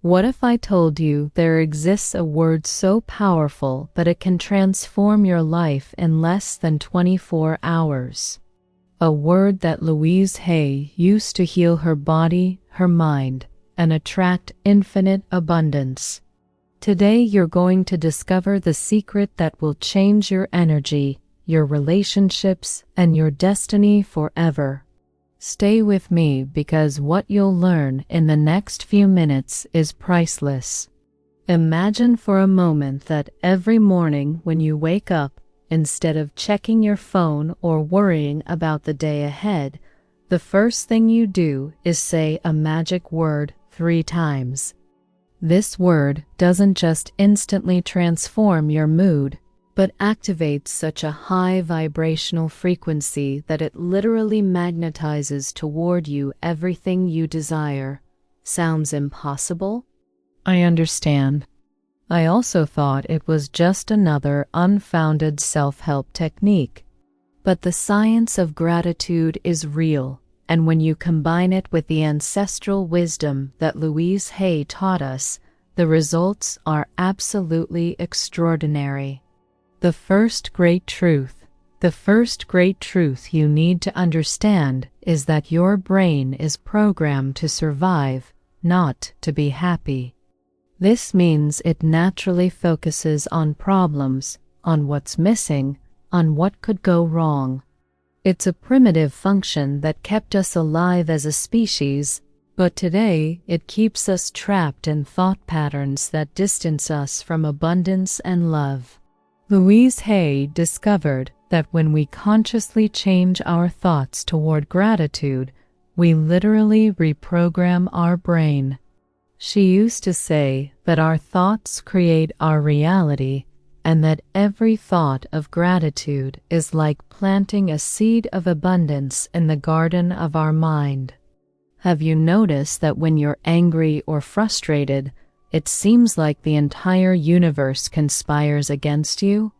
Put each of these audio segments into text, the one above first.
What if I told you there exists a word so powerful that it can transform your life in less than 24 hours? A word that Louise Hay used to heal her body, her mind, and attract infinite abundance. Today you're going to discover the secret that will change your energy, your relationships, and your destiny forever. Stay with me because what you'll learn in the next few minutes is priceless. Imagine for a moment that every morning when you wake up, instead of checking your phone or worrying about the day ahead, the first thing you do is say a magic word 3 times. This word doesn't just instantly transform your mood, but activates such a high vibrational frequency that it literally magnetizes toward you everything you desire. Sounds impossible? I understand. I also thought it was just another unfounded self-help technique. But the science of gratitude is real, and when you combine it with the ancestral wisdom that Louise Hay taught us, the results are absolutely extraordinary. The first great truth you need to understand is that your brain is programmed to survive, not to be happy. This means it naturally focuses on problems, on what's missing, on what could go wrong. It's a primitive function that kept us alive as a species, but today it keeps us trapped in thought patterns that distance us from abundance and love. Louise Hay discovered that when we consciously change our thoughts toward gratitude, we literally reprogram our brain. She used to say that our thoughts create our reality, and that every thought of gratitude is like planting a seed of abundance in the garden of our mind. Have you noticed that when you're angry or frustrated, it seems like the entire universe conspires against you?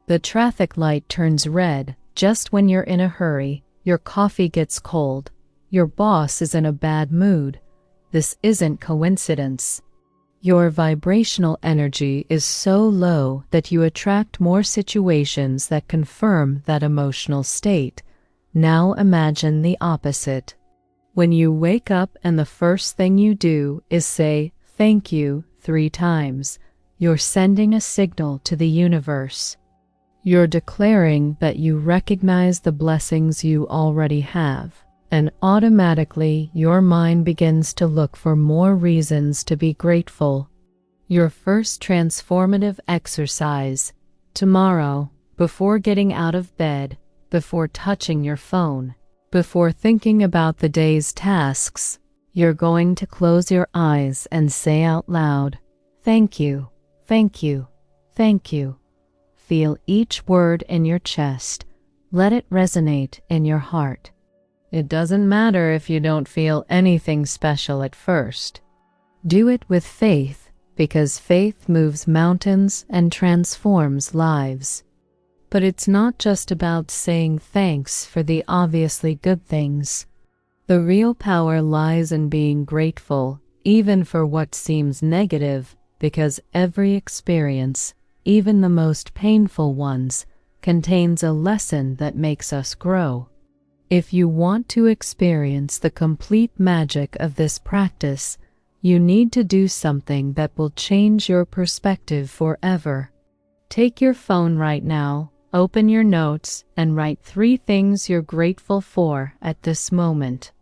The traffic light turns red just when you're in a hurry, your coffee gets cold, your boss is in a bad mood. This isn't coincidence. Your vibrational energy is so low that you attract more situations that confirm that emotional state. Now imagine the opposite. When you wake up and the first thing you do is say thank you 3 times, you're sending a signal to the universe. You're declaring that you recognize the blessings you already have, and automatically your mind begins to look for more reasons to be grateful. Your first transformative exercise, tomorrow, before getting out of bed, before touching your phone, before thinking about the day's tasks, you're going to close your eyes and say out loud, thank you, thank you, thank you. Feel each word in your chest. Let it resonate in your heart. It doesn't matter if you don't feel anything special at first. Do it with faith, because faith moves mountains and transforms lives. But it's not just about saying thanks for the obviously good things. The real power lies in being grateful, even for what seems negative, because every experience, even the most painful ones, contains a lesson that makes us grow. If you want to experience the complete magic of this practice, you need to do something that will change your perspective forever. Take your phone right now, open your notes, and write 3 things you're grateful for at this moment.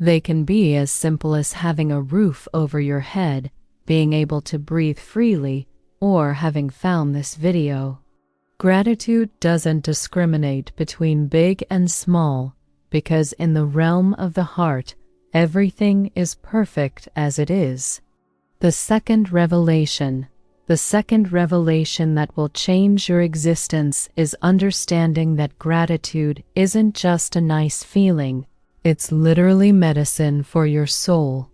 They can be as simple as having a roof over your head, being able to breathe freely, or having found this video. Gratitude doesn't discriminate between big and small, because in the realm of the heart, everything is perfect as it is. The second revelation that will change your existence is understanding that gratitude isn't just a nice feeling, it's literally medicine for your soul.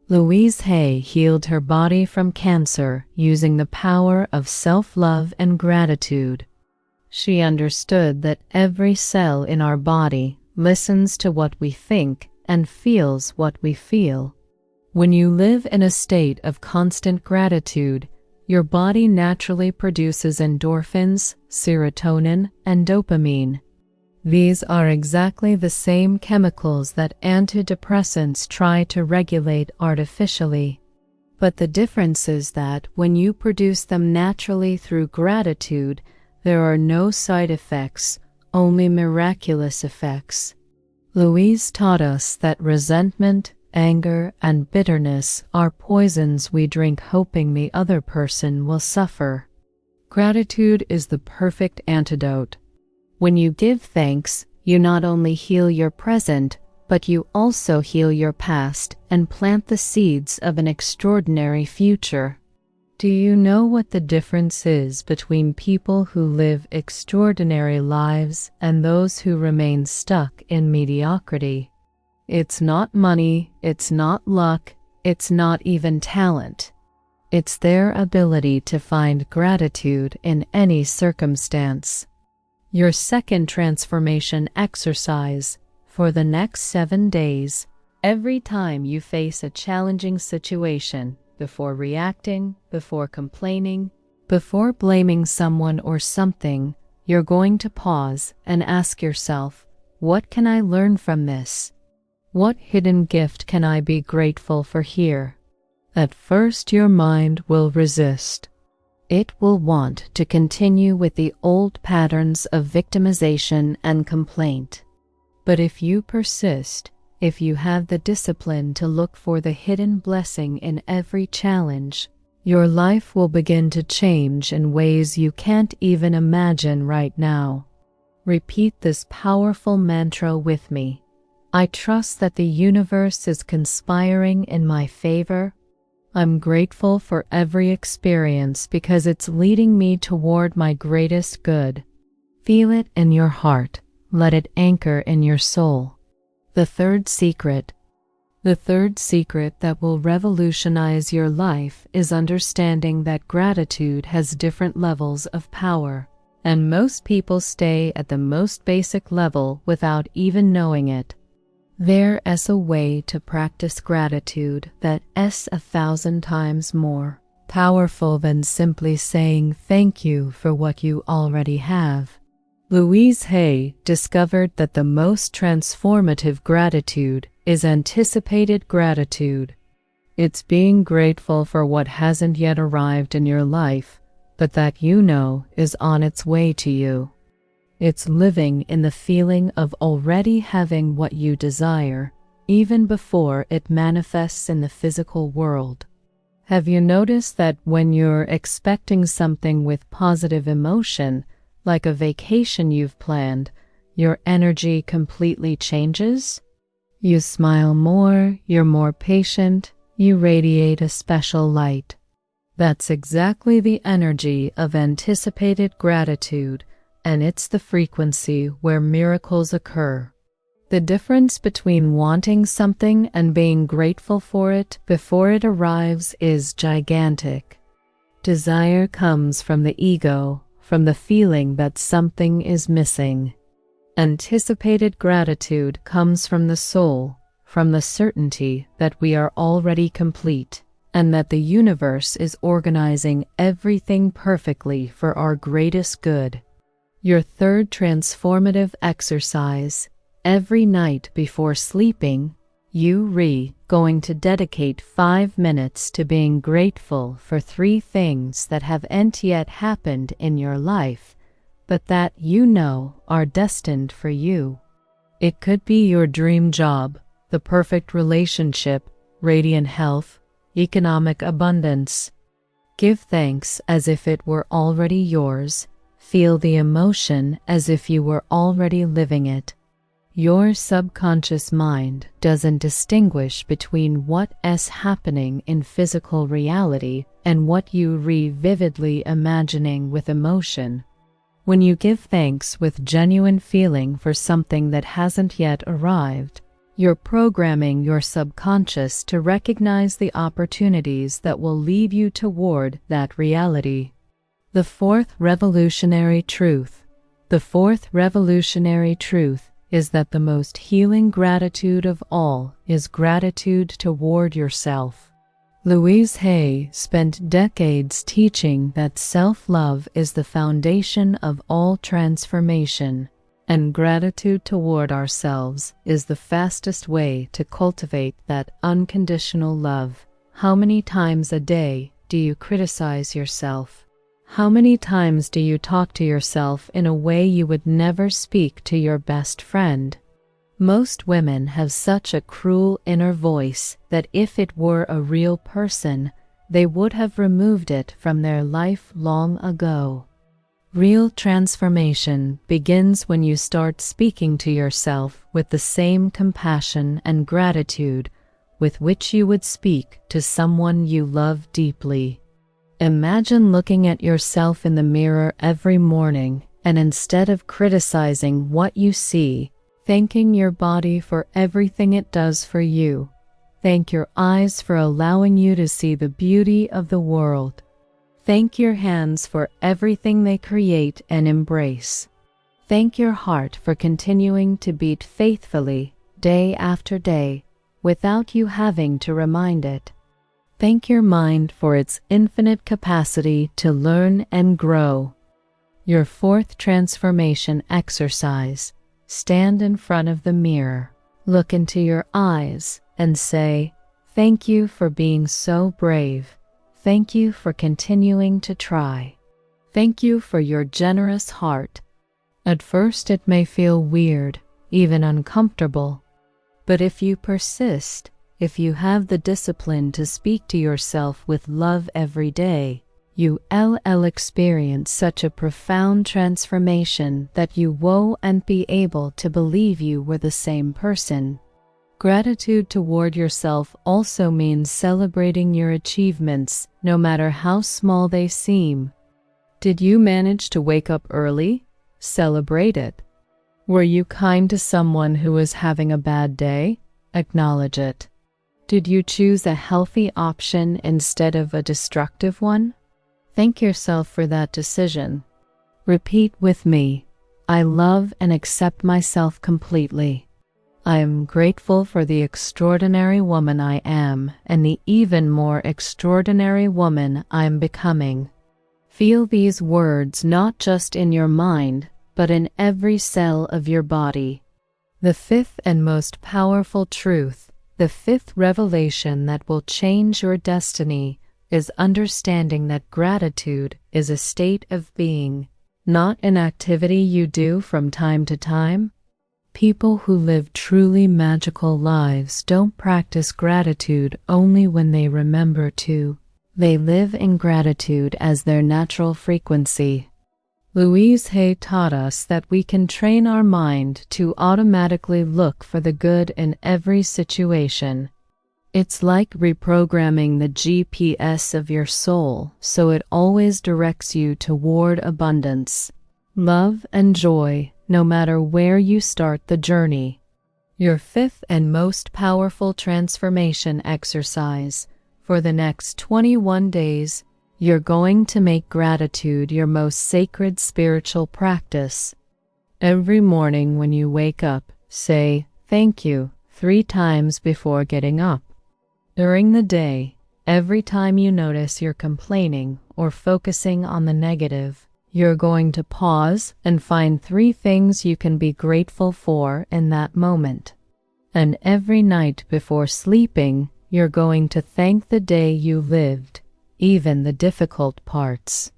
Louise Hay healed her body from cancer using the power of self-love and gratitude. She understood that every cell in our body listens to what we think and feels what we feel. When you live in a state of constant gratitude, your body naturally produces endorphins, serotonin, and dopamine. These are exactly the same chemicals that antidepressants try to regulate artificially. But the difference is that when you produce them naturally through gratitude, there are no side effects, only miraculous effects. Louise taught us that resentment, anger, and bitterness are poisons we drink hoping the other person will suffer. Gratitude is the perfect antidote. When you give thanks, you not only heal your present, but you also heal your past and plant the seeds of an extraordinary future. Do you know what the difference is between people who live extraordinary lives and those who remain stuck in mediocrity? It's not money, it's not luck, it's not even talent. It's their ability to find gratitude in any circumstance. Your second transformation exercise for the next 7 days, every time you face a challenging situation, before reacting, before complaining, before blaming someone or something, you're going to pause and ask yourself, what can I learn from this? What hidden gift can I be grateful for here? At first, your mind will resist. It will want to continue with the old patterns of victimization and complaint. But if you persist, if you have the discipline to look for the hidden blessing in every challenge, your life will begin to change in ways you can't even imagine right now. Repeat this powerful mantra with me. I trust that the universe is conspiring in my favor. I'm grateful for every experience because it's leading me toward my greatest good. Feel it in your heart. Let it anchor in your soul. The third secret. The third secret that will revolutionize your life is understanding that gratitude has different levels of power, and most people stay at the most basic level without even knowing it. There is a way to practice gratitude that is 1,000 times more powerful than simply saying thank you for what you already have. Louise Hay discovered that the most transformative gratitude is anticipated gratitude. It's being grateful for what hasn't yet arrived in your life, but that you know is on its way to you. It's living in the feeling of already having what you desire, even before it manifests in the physical world. Have you noticed that when you're expecting something with positive emotion, like a vacation you've planned, your energy completely changes? You smile more, you're more patient, you radiate a special light. That's exactly the energy of anticipated gratitude, and it's the frequency where miracles occur. The difference between wanting something and being grateful for it before it arrives is gigantic. Desire comes from the ego, from the feeling that something is missing. Anticipated gratitude comes from the soul, from the certainty that we are already complete, and that the universe is organizing everything perfectly for our greatest good. Your third transformative exercise. Every night before sleeping, going to dedicate 5 minutes to being grateful for 3 things that haven't yet happened in your life, but that you know are destined for you. It could be your dream job, the perfect relationship, radiant health, economic abundance. Give thanks as if it were already yours. Feel the emotion as if you were already living it. Your subconscious mind doesn't distinguish between what is happening in physical reality and what you vividly imagining with emotion. When you give thanks with genuine feeling for something that hasn't yet arrived, you're programming your subconscious to recognize the opportunities that will lead you toward that reality. The fourth revolutionary truth. The fourth revolutionary truth is that the most healing gratitude of all is gratitude toward yourself. Louise Hay spent decades teaching that self-love is the foundation of all transformation, and gratitude toward ourselves is the fastest way to cultivate that unconditional love. How many times a day do you criticize yourself? How many times do you talk to yourself in a way you would never speak to your best friend? Most women have such a cruel inner voice that if it were a real person, they would have removed it from their life long ago. Real transformation begins when you start speaking to yourself with the same compassion and gratitude with which you would speak to someone you love deeply. Imagine looking at yourself in the mirror every morning and instead of criticizing what you see, thanking your body for everything it does for you. Thank your eyes for allowing you to see the beauty of the world. Thank your hands for everything they create and embrace. Thank your heart for continuing to beat faithfully day after day without you having to remind it. Thank your mind for its infinite capacity to learn and grow. Your fourth transformation exercise. Stand in front of the mirror, look into your eyes, and say, "Thank you for being so brave. Thank you for continuing to try. Thank you for your generous heart." At first it may feel weird, even uncomfortable, but if you persist, if you have the discipline to speak to yourself with love every day, you'll experience such a profound transformation that you won't be able to believe you were the same person. Gratitude toward yourself also means celebrating your achievements, no matter how small they seem. Did you manage to wake up early? Celebrate it. Were you kind to someone who was having a bad day? Acknowledge it. Did you choose a healthy option instead of a destructive one? Thank yourself for that decision. Repeat with me, "I love and accept myself completely. I am grateful for the extraordinary woman I am and the even more extraordinary woman I am becoming." Feel these words not just in your mind, but in every cell of your body. The fifth and most powerful truth, the fifth revelation that will change your destiny, is understanding that gratitude is a state of being, not an activity you do from time to time. People who live truly magical lives don't practice gratitude only when they remember to. They live in gratitude as their natural frequency. Louise Hay taught us that we can train our mind to automatically look for the good in every situation. It's like reprogramming the GPS of your soul so it always directs you toward abundance, love, and joy, no matter where you start the journey. Your fifth and most powerful transformation exercise. For the next 21 days, you're going to make gratitude your most sacred spiritual practice. Every morning when you wake up, say, "Thank you," 3 times before getting up. During the day, every time you notice you're complaining or focusing on the negative, you're going to pause and find 3 things you can be grateful for in that moment. And every night before sleeping, you're going to thank the day you lived, even the difficult parts.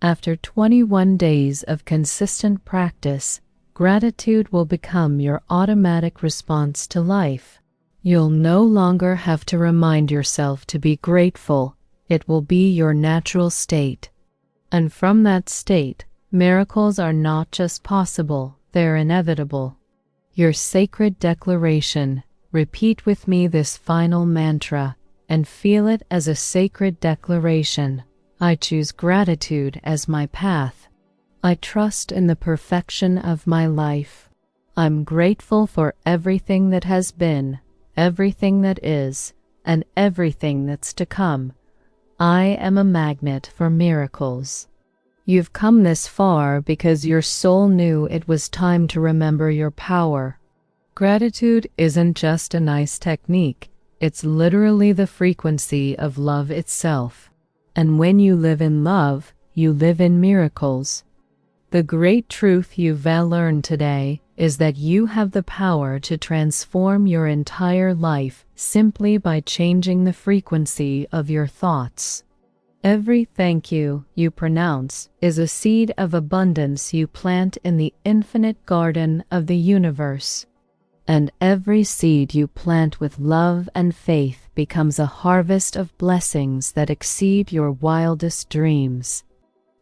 After 21 days of consistent practice, gratitude will become your automatic response to life. You'll no longer have to remind yourself to be grateful. It will be your natural state. And from that state, miracles are not just possible, they're inevitable. Your sacred declaration. Repeat with me this final mantra and feel it as a sacred declaration. I choose gratitude as my path. I trust in the perfection of my life. I'm grateful for everything that has been, everything that is, and everything that's to come. I am a magnet for miracles. You've come this far because your soul knew it was time to remember your power. Gratitude isn't just a nice technique, it's literally the frequency of love itself. And when you live in love, you live in miracles. The great truth you've learned today is that you have the power to transform your entire life simply by changing the frequency of your thoughts. Every thank you you pronounce is a seed of abundance you plant in the infinite garden of the universe. And every seed you plant with love and faith becomes a harvest of blessings that exceed your wildest dreams.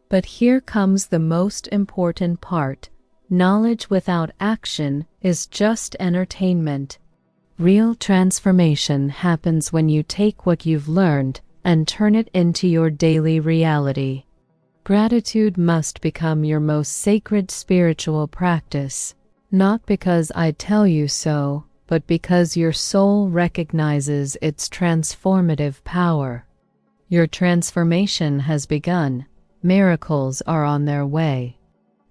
But here comes the most important part. Knowledge without action is just entertainment. Real transformation happens when you take what you've learned and turn it into your daily reality. Gratitude must become your most sacred spiritual practice, not because I tell you so, but because your soul recognizes its transformative power. Your transformation has begun. Miracles are on their way.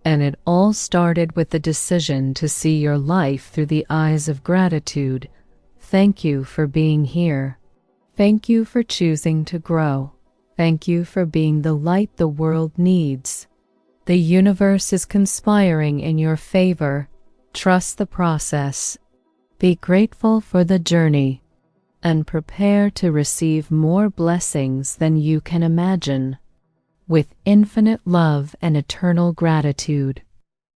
And it all started with the decision to see your life through the eyes of gratitude. Thank you for being here. Thank you for choosing to grow. Thank you for being the light the world needs. The universe is conspiring in your favor. Trust the process. Be grateful for the journey. And prepare to receive more blessings than you can imagine. With infinite love and eternal gratitude.